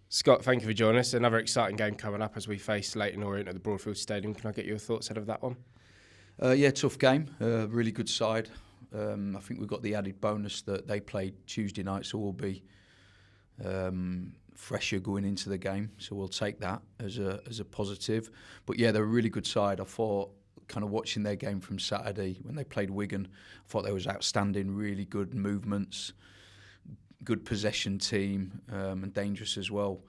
Scott, thank you for joining us. Another exciting game coming up as we face LEYTON ORIENT at the Broadfield Stadium. Can I get your thoughts ahead of that one? Yeah, tough game. Really good side. I think we've got the added bonus that they played Tuesday night, so we'll be fresher going into the game. So we'll take that as a positive. But yeah, they're a really good side. I thought, kind of watching their game from Saturday when they played Wigan, I thought they was outstanding. Really good movements, good possession team, and dangerous as well.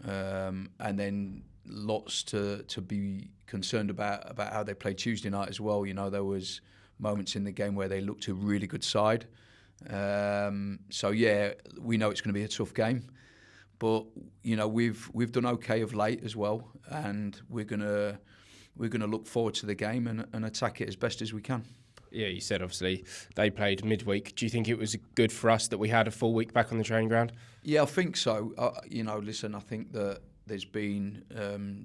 And then lots to be concerned about how they played Tuesday night as well. You know, there was moments in the game where they looked a really good side. So yeah, we know it's going to be a tough game, but you know we've done okay of late as well, and we're gonna look forward to the game and attack it as best as we can. Yeah, you said obviously they played midweek. Do you think it was good for us that we had a full week back on the training ground? Yeah, I think so. Listen, I think that there's been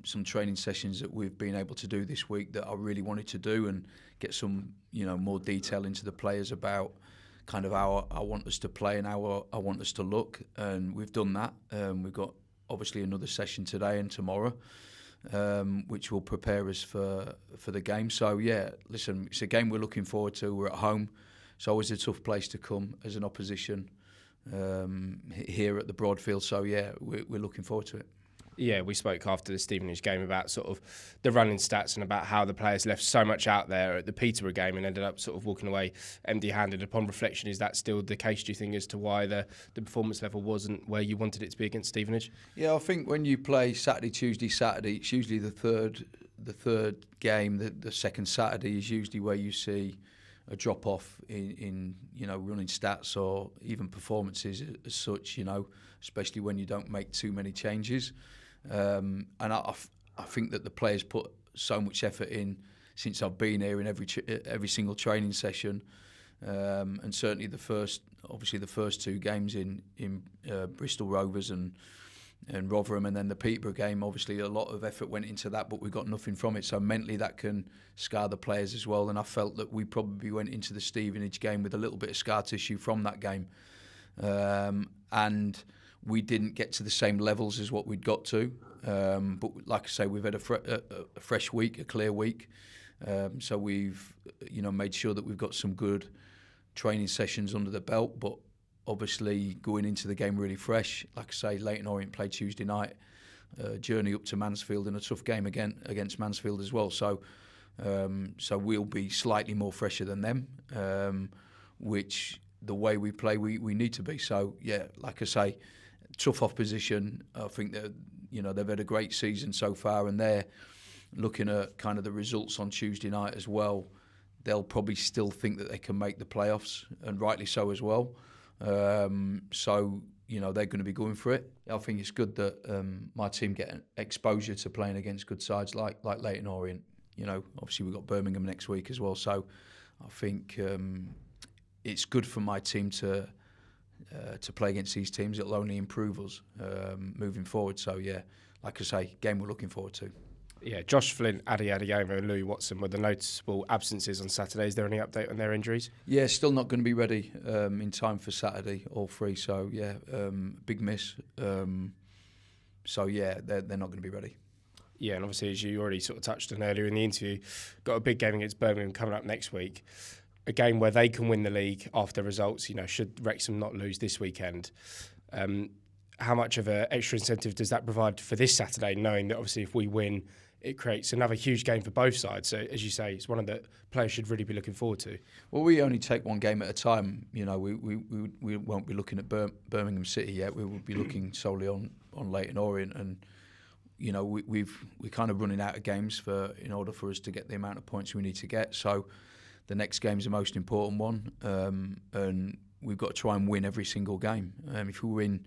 some training sessions that we've been able to do this week that I really wanted to do and get some, more detail into the players about kind of how I want us to play and how I want us to look. And we've done that. We've got obviously another session today and tomorrow, which will prepare us for the game. So yeah, listen, it's a game we're looking forward to. We're at home. It's always a tough place to come as an opposition here at the Broadfield. So yeah, we're looking forward to it. Yeah, we spoke after the Stevenage game about sort of the running stats and about how the players left so much out there at the Peterborough game and ended up sort of walking away empty-handed. Upon reflection, is that still the case, do you think, as to why the performance level wasn't where you wanted it to be against Stevenage? Yeah, I think when you play Saturday, it's usually the third game. The second Saturday is usually where you see a drop-off in running stats or even performances as such, especially when you don't make too many changes. And I think that the players put so much effort in since I've been here in every single training session, and certainly the first two games in Bristol Rovers and Rotherham, and then the Peterborough game. Obviously, a lot of effort went into that, but we got nothing from it. So mentally, that can scar the players as well. And I felt that we probably went into the Stevenage game with a little bit of scar tissue from that game, and we didn't get to the same levels as what we'd got to. But like I say, we've had a fresh week, a clear week. So we've made sure that we've got some good training sessions under the belt, but obviously going into the game really fresh. Like I say, LEYTON ORIENT played Tuesday night, journey up to Mansfield, and a tough game again against Mansfield as well. So we'll be slightly more fresher than them, which the way we play, we need to be. So yeah, like I say, tough opposition. I think that they've had a great season so far, and they're looking at kind of the results on Tuesday night as well. They'll probably still think that they can make the playoffs, and rightly so as well. So they're going to be going for it. I think it's good that my team get exposure to playing against good sides like LEYTON ORIENT. Obviously we've got Birmingham next week as well. So I think it's good for my team to play against these teams. It'll only improve us moving forward. So yeah, like I say, game we're looking forward to. Yeah, Josh Flint, Adi Adeyemo and Louis Watson were the noticeable absences on Saturday. Is there any update on their injuries? Yeah, still not going to be ready in time for Saturday, all three. So yeah, big miss. So yeah, they're not going to be ready. Yeah, and obviously, as you already sort of touched on earlier in the interview, got a big game against Birmingham coming up next week. A game where they can win the league after results, should Wrexham not lose this weekend. How much of an extra incentive does that provide for this Saturday, knowing that obviously if we win, it creates another huge game for both sides? So, as you say, it's one that players should really be looking forward to. Well, we only take one game at a time. We won't be looking at Birmingham City yet. We will be looking solely on LEYTON ORIENT, and we're kind of running out of games in order for us to get the amount of points we need to get. So the next game's the most important one, and we've got to try and win every single game. If we win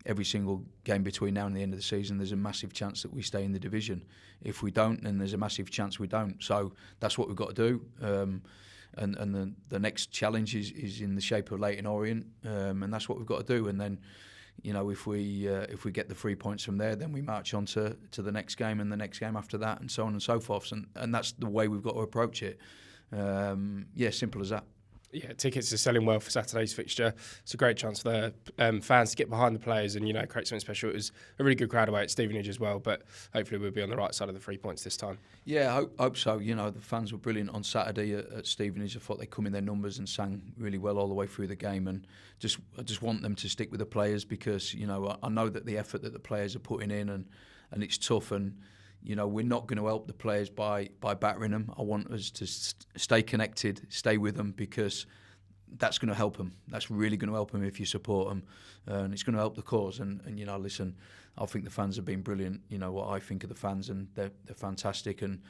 every single game between now and the end of the season, there's a massive chance that we stay in the division. If we don't, then there's a massive chance we don't. So that's what we've got to do. And the next challenge is in the shape of LEYTON ORIENT, and that's what we've got to do. And then, if we get the 3 points from there, then we march on to the next game and the next game after that, and so on and so forth. And that's the way we've got to approach it. Simple as that. Yeah, tickets are selling well for Saturday's fixture. It's a great chance for the fans to get behind the players and, create something special. It was a really good crowd away at Stevenage as well, but hopefully we'll be on the right side of the 3 points this time. Yeah, hope so. The fans were brilliant on Saturday at Stevenage. I thought they come in their numbers and sang really well all the way through the game, and I just want them to stick with the players because, I know that the effort that the players are putting in and it's tough, and we're not going to help the players by battering them. I want us to stay connected, stay with them, because that's going to help them. That's really going to help them if you support them, and it's going to help the cause. And listen, I think the fans have been brilliant. What I think of the fans, and they're fantastic, and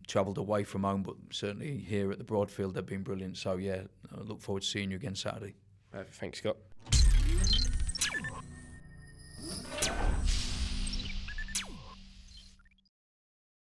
travelled away from home, but certainly here at the Broadfield, they've been brilliant. So yeah, I look forward to seeing you again Saturday. Thanks, Scott.